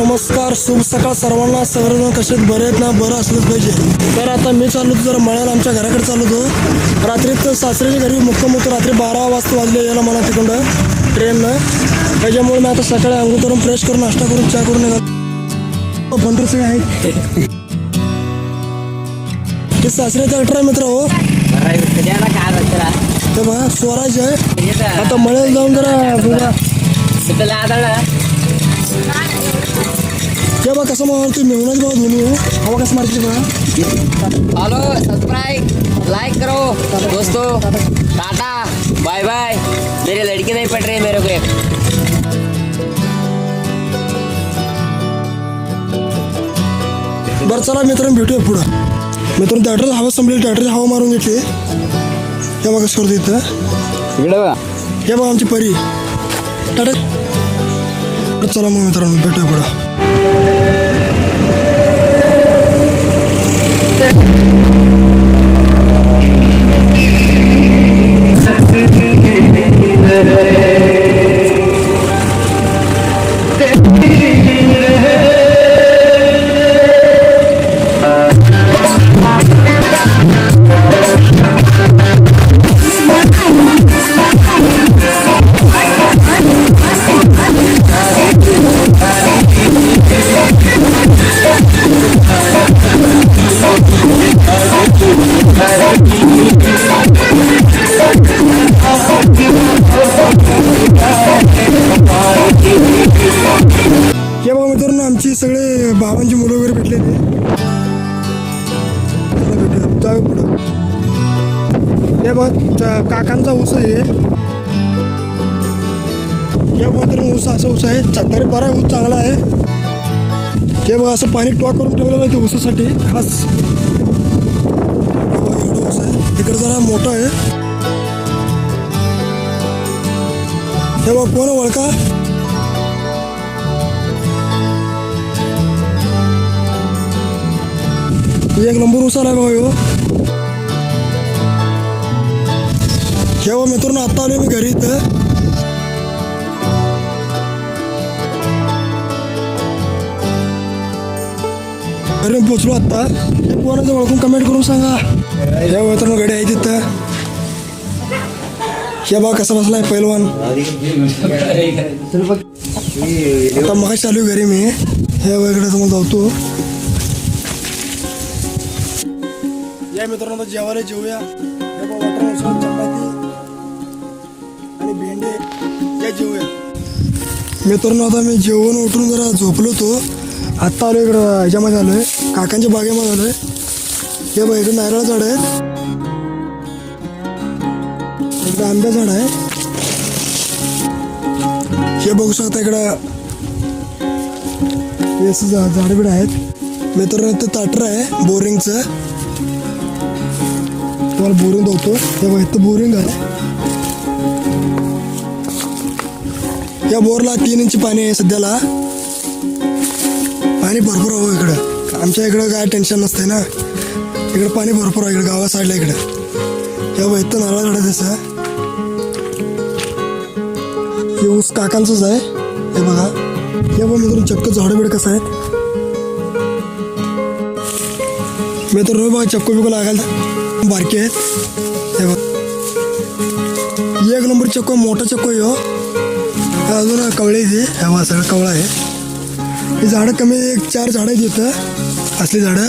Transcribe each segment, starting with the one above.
नमस्कार, शुभ सकाळ सर्वांना. सर्वजण कसे बरे आहेत ना? बरं असलंच पाहिजे. तर आता मी चाललो जरा मळ्याला, आमच्या घराकडे चाललो होतो. रात्रीच सासऱ्याच्या घरी मुक्काम होतो. रात्री 12 वाजता वाजले यायला मला तिकडं ट्रेननं. त्याच्यामुळे मी आता सकाळी अंघोळ करून फ्रेश करून नाश्ता करून चहा करून निघालो. बंदर सगळे आहेत ते सासऱ्याचा 18 मित्र हो. तर बघा स्वराज आहे. आता मळ्याला जाऊन जरा बघा क्या बा कसं मारतो मेहनत बहुत धोनी है. हवा कसं मारते बघा. हेलो, सब्सक्राइब लाइक करो दोस्तों. Tata bye bye. मेरी लड़की नहीं पड़ रही है मेरे को एक. बरं चला मित्रांनो भेटूया पुढं. मित्रांनो थिएटरची हवा संपली. थिएटरची हवा मारून घेतली. हे बघा करतो इथं. इकडे बघा. हे बघा आमची परी. टाटा. चला मग मित्रांनो भेटूया पुढं. हे बघा मित्रांनो आमची सगळे भावांची मुलं वगैरे भेटले ते. भेटूया जाऊ पुढं. हे बघा काकांचा ऊस आहे. हे बघा ऊस असा ऊस आहे. तरी बरा ऊस चांगला आहे. हे बघा असं पाणी टॉक करून ठेवलेलं आहे ते ऊसासाठी खास. एवढं ऊस आहे. तिकडे जरा मोठं आहे. हे बघा कोण ओळखा. एक नंबर ऊस आला बघा ह्यो. मित्रांनो आत्ता आलो मी घरी इथं. घरी पोचलो आत्ता. कोणाचं ओळखून कमेंट करून सांगा. हे मित्रांनो गाडी आहे तिथं. हे बघा कसा बसलाय पैलवान. आता मग चालू घरी मी. हे वेगळं समोर जातो. या मित्रांनो जेवायला जेवूया. हे बघा वाटण चपाती आणि भेंडे या जेवूया. मित्रांनो आता मी जेवण उठून जरा झोपलो होतो. आत्ता आलो इकडं ह्याच्यामध्ये आलो आहे काकांच्या बागेमध्ये आलो आहे. हे बघा इकडे नारळ झाड आहे. इकडं आंब्या झाड आहे. हे बघू शकता इकडं झाड बिड आहेत. मित्रांनो ते ताटर आहे बोरिंगचं. तुम्हाला बोरिंग होतो. हे बघा इथं बोरिंग आहे. या बोरला 3 इंच पाणी आहे सध्याला. पाणी भरपूर हवं इकडं. आमच्या इकडं काय टेन्शन नसते ना. इकडं पाणी भरपूर आहे इकडं गावा साईडला इकडं. हे बघा इथं नारळ झाड आहे तसं. हे ऊस काकांचंच आहे. हे बघा. हे बघा मित्रांनो चक्क झाडं बिड कसं आहेत. मित्रांनो बघा चक्कू बिकू लागायला बारके आहेत. हे बघ एक नंबर चक्को मोठा चक्को आहे हो. अजून कवळे इथे हा सगळं कवळा आहे. ही झाडं कमी 1-4 झाडं आहेत इथं असली झाडं.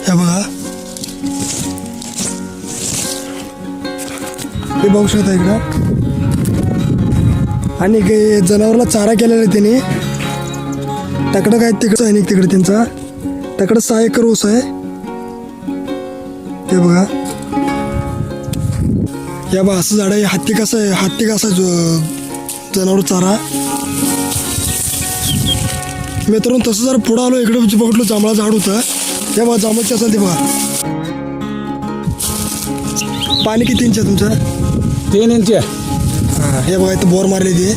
हे बघा हे बघू शकता इकडं. आणि काही जनावराला चारा केलेला आहे त्यांनी. तकडं काय तिकडं आहे तिकडे त्यांचा. तकडं 6 एकर ऊस आहे. हे बघा या बा असं झाड आहे. हत्ती कसं आहे. हत्ती कसा जनावर चारा. मित्रांनो तसं जर पुढं आलो इकडे बघितलं जांभळा झाड होतं. हे बघा जांभळाची असेल ते बघा. पाणी किती इंच आहे तुमचं? 3 इंच. हां हे बघा इथं बोर मारले ते.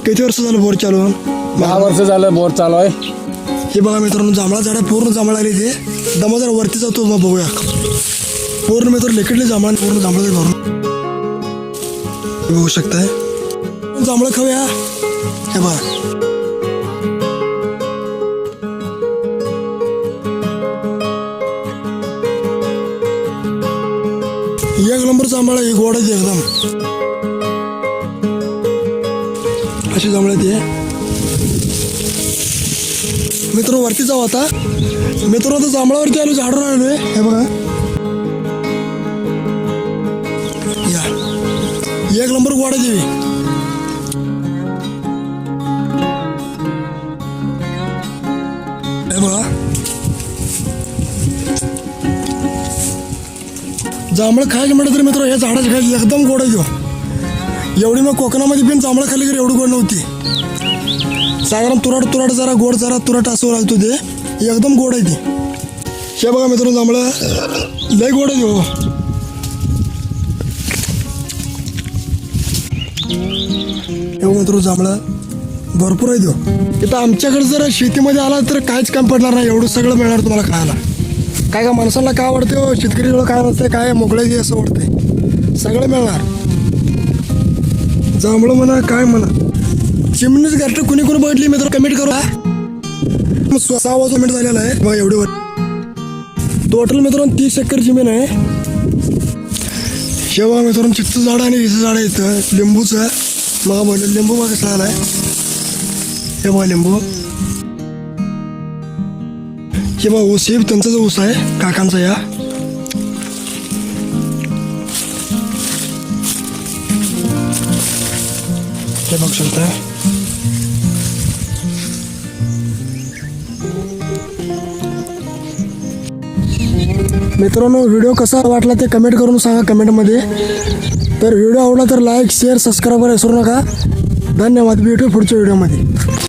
किती वर्ष झालं बोर चालवून? 10 वर्ष झालं बोर चालू आहे. हे बघा मित्रांनो जांभळा झाड पूर्ण जांभळा आले ते. दमा जरा वरती जातो मग बघूया. पूर्ण मित्र लेकडले जांभळा पूर्ण जांभळा भरून बघू शकताय. जांभळं खाऊया. हे बघा जांभळं ही गोड आहे एकदम. अशी जांभळं ती मित्रांनो. वरती जाऊ आता मित्रांनो. आता जांभळावरती आलो, झाडून आलोय. हे बघा या एक नंबर गोड आहे देवी. हे बघा जांभळं खायचं म्हटलं तर मित्र, या झाडाची खायची एकदम गोड आहे. एवढी मग कोकणामध्ये पण जांभळं खाल्ली की एवढी गोड नव्हती. साधारण तुरट जरा गोड, जरा तुरट असं लागतो ते. एकदम गोड आहे ती. हे बघा मित्रांनो जांभळं लय गोड आहे हो. हे मित्रांनो जांभळं भरपूर आहे तो. इथं आमच्याकडे जर शेतीमध्ये आला तर काहीच काम पडणार नाही. एवढं सगळं मिळणार तुम्हाला खायला. काय का माणसाला काय आवडते हो, शेतकरी काय नसते, काय मोकळे असं वाटतंय. सगळं मिळणार. जांभळं म्हणा काय म्हणा. चिमणीच घरटं कुणी बघितली मित्र कमेंट करू. 6 मिनिट झालेला आहे बघा. एवढे टोटल मित्रांनो 30 एकर जमीन आहे. शेवा मित्रांनो चिक्कूचं झाड आणि हिचं झाड आहे इथं. लिंबूचं मग बोललं लिंबू मग कसं आलाय. हे बघा लिंबू. हे बघा ऊस, हे त्यांचा जो ऊस आहे काकांचा. या हे बघू शकता. मित्रांनो व्हिडिओ कसा वाटला ते कमेंट करून सांगा कमेंटमध्ये. तर व्हिडिओ आवडला तर लाईक शेअर सबस्क्राईब करायला विसरू नका. धन्यवाद. भेटू पुढच्या व्हिडिओमध्ये.